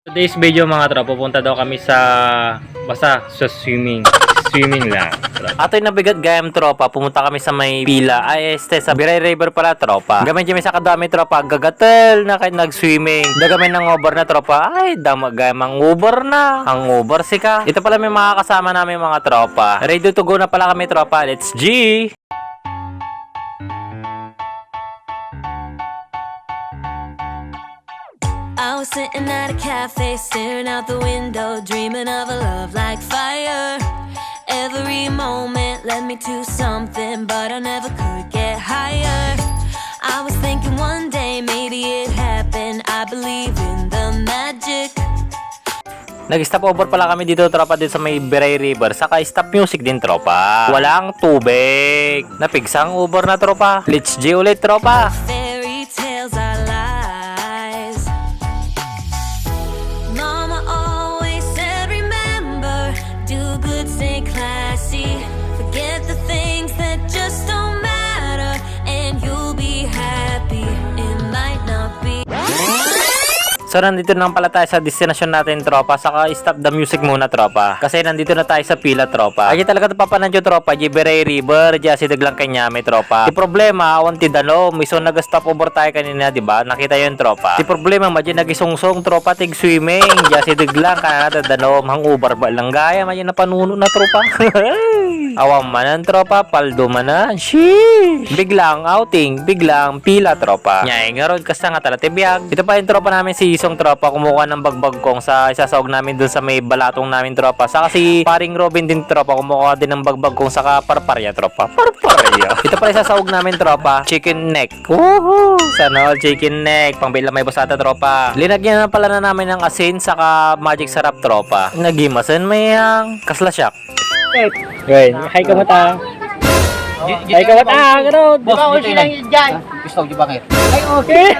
Today's video mga tropa, pupunta daw kami sa basta sa swimming lang. Ato'y nabigat gayam tropa, pumunta kami sa may pila. Sa Biray River pala tropa. Gamay kami sa kadami tropa, gagatel na kahit nag-swimming. Dagamin ng over na tropa. Ay, damagayam ang over na. Ang over sika. Ito pala may mga kasama namin mga tropa. Ready to go na pala kami tropa. Let's G! I was sitting at a cafe, staring out the window, dreaming of a love like fire. Every moment led me to something, but I never could get higher. I was thinking one day maybe it happened. I believe in the magic. Nag-stop over pala kami dito tropa dito sa may Biray River. Saka stop music din tropa. Walang tubig. Napigsang over na tropa. Let's G ulit tropa. Fairy tales are lies. Mama always said remember, do good, stay classy. Forget the things that just don't matter, and you'll be happy. It might not be. So nandito na pala tayo sa destination natin tropa. Saka stop the music muna tropa. Kasi nandito na tayo sa pila tropa. Ay talaga tapapanan nyo tropa. Biray River. Diya si Daglang Kanyame tropa. Di problema. Awan ti dano. Miso nag-stop over tayo kanina diba? Nakita yun tropa. Di problema. Madya nagisungsong tropa. Tig swimming. Diya si Daglang kanana dano. Hang ubar ba lang gaya. Madya na panuno na tropa. Awang manan tropa. Paldo manan. Sheesh. Biglang outing. Biglang pila tropa. Nyay nga ron. Kasta nga tala tibiyag. Ito pa yung tropa namin si Isong tropa, kumuha ng bagbag kong sa isasawag namin dun sa may balatong namin tropa. Saka si paring Robin din tropa, kumuha din ng bagbag kong saka parparya tropa. Parparya. Ito pala isasawag namin tropa, chicken neck. Woohoo! Sana all chicken neck. Pangbila may basata tropa. Linagyan na pala na namin ng asin saka magic sarap tropa. Nagimasan mayang kaslasyak. Right. Hi kamuta. Hi kamuta. Gano'n. Di ba ako silang dyan? Gusto ko bangit. Ay okay.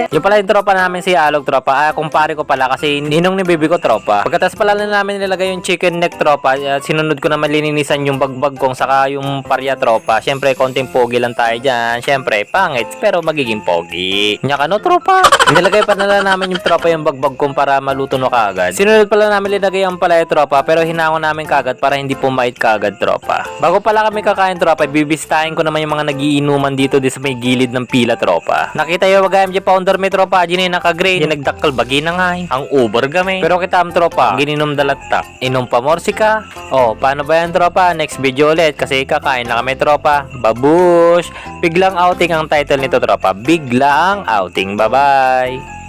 Yung pala yung tropa namin si Alog tropa. Kumpare ko pala kasi ninong ni baby ko tropa. Pagkatapos pala na namin nilagay yung chicken neck tropa, sinunod ko naman lininisan yung bagbag kong saka yung parya tropa. Syempre konting pogi lang tayo dyan. Syempre pangit pero magiging pogi. Nyaka no tropa. Nilagay pa nila namin yung tropa yung bagbag kong para maluto no kaagad. Sinunod pala namin linagay ang palaya tropa pero hinangon namin kaagad para hindi pumait kaagad tropa. Bago pala kami kakain tropa, bibistahin ko naman yung mga nagiinuman dito sa may gilid ng pila tropa. Nakita yung wagayam dyan founder may tropa dyan naka-green. Yung nagdakkel bagi na nga ang uber gami. Pero kita am tropa, gininom dalatak. Inom pa morsika. Oh, paano ba yan tropa? Next video ulit kasi kakain na kami tropa. Babush! Biglang outing ang title nito tropa. Biglang outing. Bye-bye!